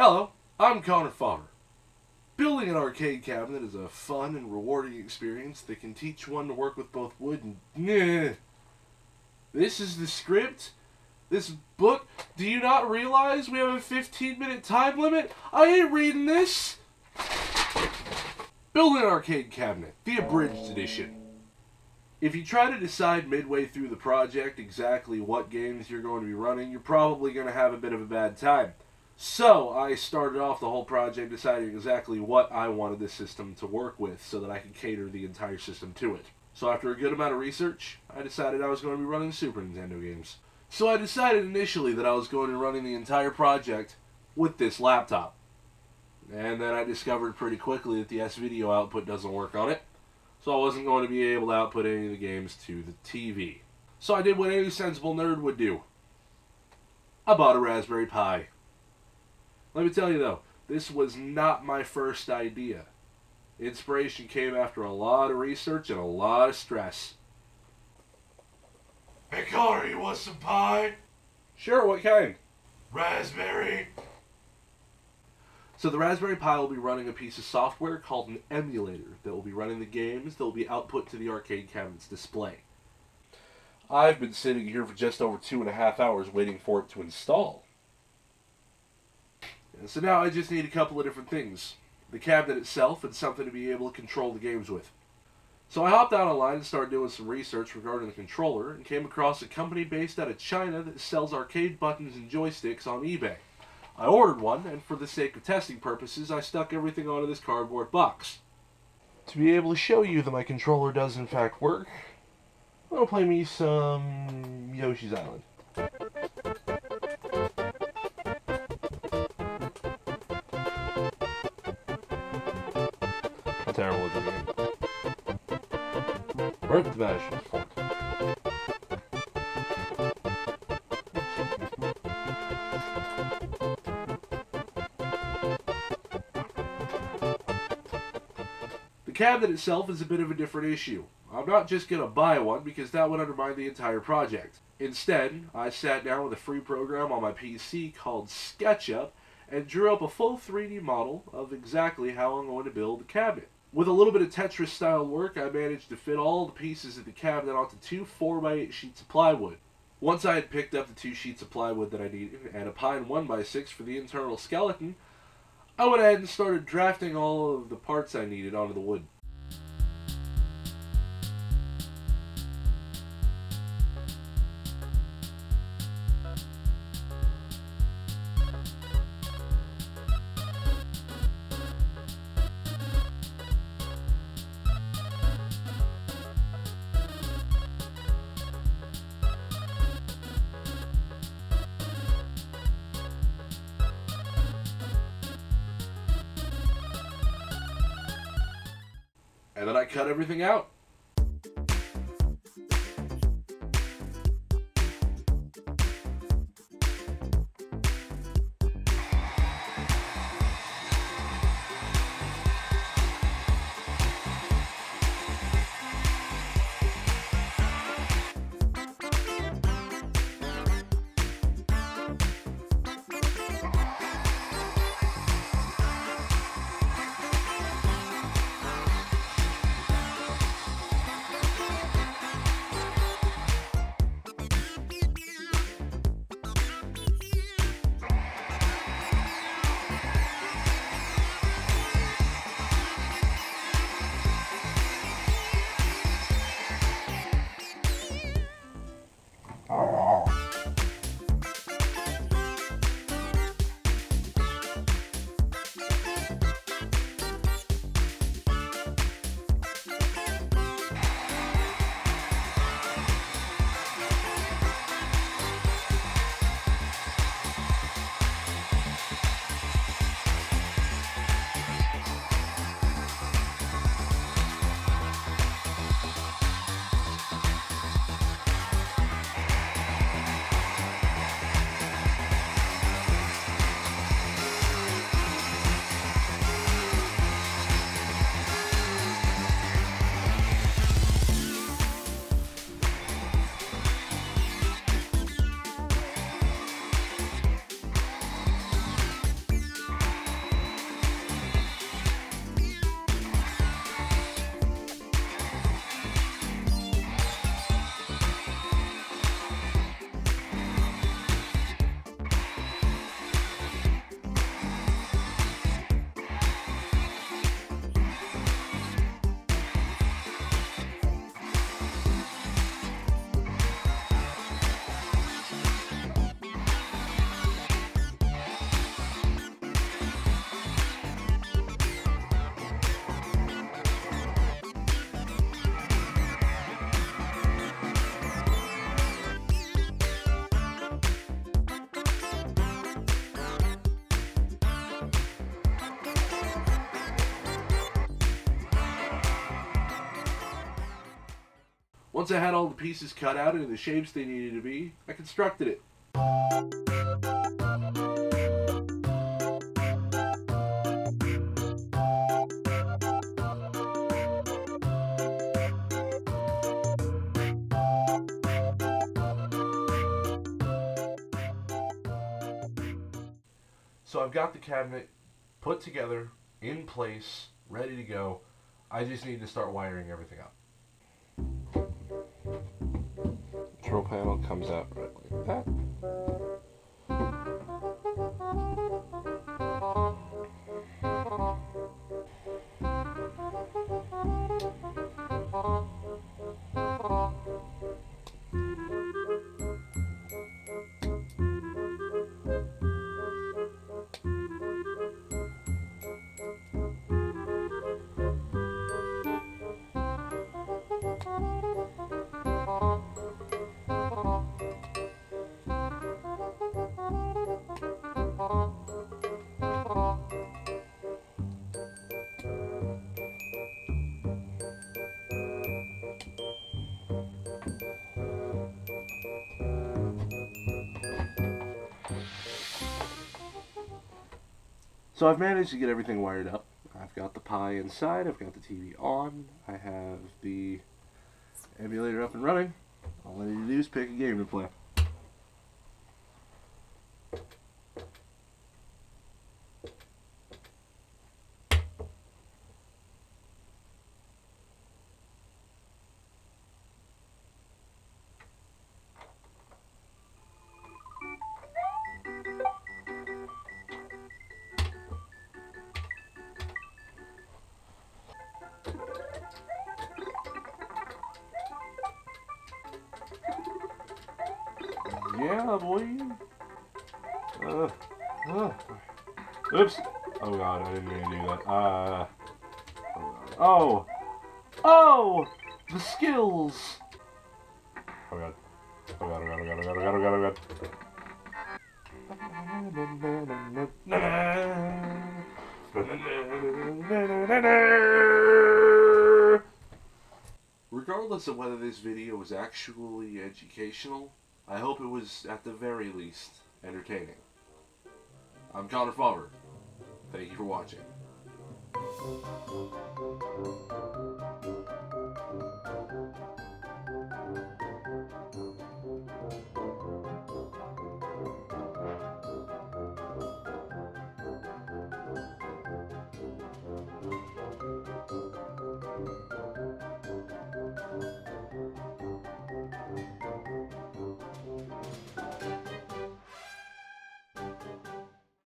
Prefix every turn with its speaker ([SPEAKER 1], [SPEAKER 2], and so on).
[SPEAKER 1] Hello, I'm Connor Fodder. Building an arcade cabinet is a fun and rewarding experience that can teach one to work with both wood and... This is the script? This book? Do you not realize we have a 15-minute time limit? I ain't reading this! Building an arcade cabinet, the abridged edition. If you try to decide midway through the project exactly what games you're going to be running, you're probably going to have a bit of a bad time. So, I started off the whole project deciding exactly what I wanted this system to work with so that I could cater the entire system to it. So after a good amount of research, I decided I was going to be running Super Nintendo games. So I decided initially that I was going to be running the entire project with this laptop. And then I discovered pretty quickly that the S-video output doesn't work on it, so I wasn't going to be able to output any of the games to the TV. So I did what any sensible nerd would do. I bought a Raspberry Pi. Let me tell you though, this was not my first idea. Inspiration came after a lot of research and a lot of stress.
[SPEAKER 2] Hey Connor, you want some pie?
[SPEAKER 1] Sure, what kind?
[SPEAKER 2] Raspberry.
[SPEAKER 1] So the Raspberry Pi will be running a piece of software called an emulator that will be running the games that will be output to the arcade cabinet's display. I've been sitting here for just over 2.5 hours waiting for it to install. And so now I just need a couple of different things. The cabinet itself and something to be able to control the games with. So I hopped out online and started doing some research regarding the controller and came across a company based out of China that sells arcade buttons and joysticks on eBay. I ordered one, and for the sake of testing purposes, I stuck everything onto this cardboard box. To be able to show you that my controller does in fact work, I'm going to play me some Yoshi's Island. I'm terrible at the game. Right the management fork. The cabinet itself is a bit of a different issue. I'm not just going to buy one because that would undermine the entire project. Instead, I sat down with a free program on my PC called SketchUp and drew up a full 3D model of exactly how I'm going to build the cabinet. With a little bit of Tetris style work, I managed to fit all the pieces of the cabinet onto two 4x8 sheets of plywood. Once I had picked up the 2 sheets of plywood that I needed and a pine 1x6 for the internal skeleton, I went ahead and started drafting all of the parts I needed onto the wood. And then I cut everything out. Once I had all the pieces cut out into the shapes they needed to be, I constructed it. So I've got the cabinet put together, in place, ready to go. I just need to start wiring everything up. Control panel comes out right like that. So I've managed to get everything wired up. I've got the Pi inside, I've got the TV on, I have the emulator up and running. All I need to do is pick a game to play. Yeah, boy. Oops. Oh god, I didn't mean to do that. Oh. Oh! The skills! Oh god. Oh god, oh god, oh god, oh god, oh god, oh god, oh god. Regardless of whether this video was actually educational, I hope it was, at the very least, entertaining. I'm Connor Favre. Thank you for watching.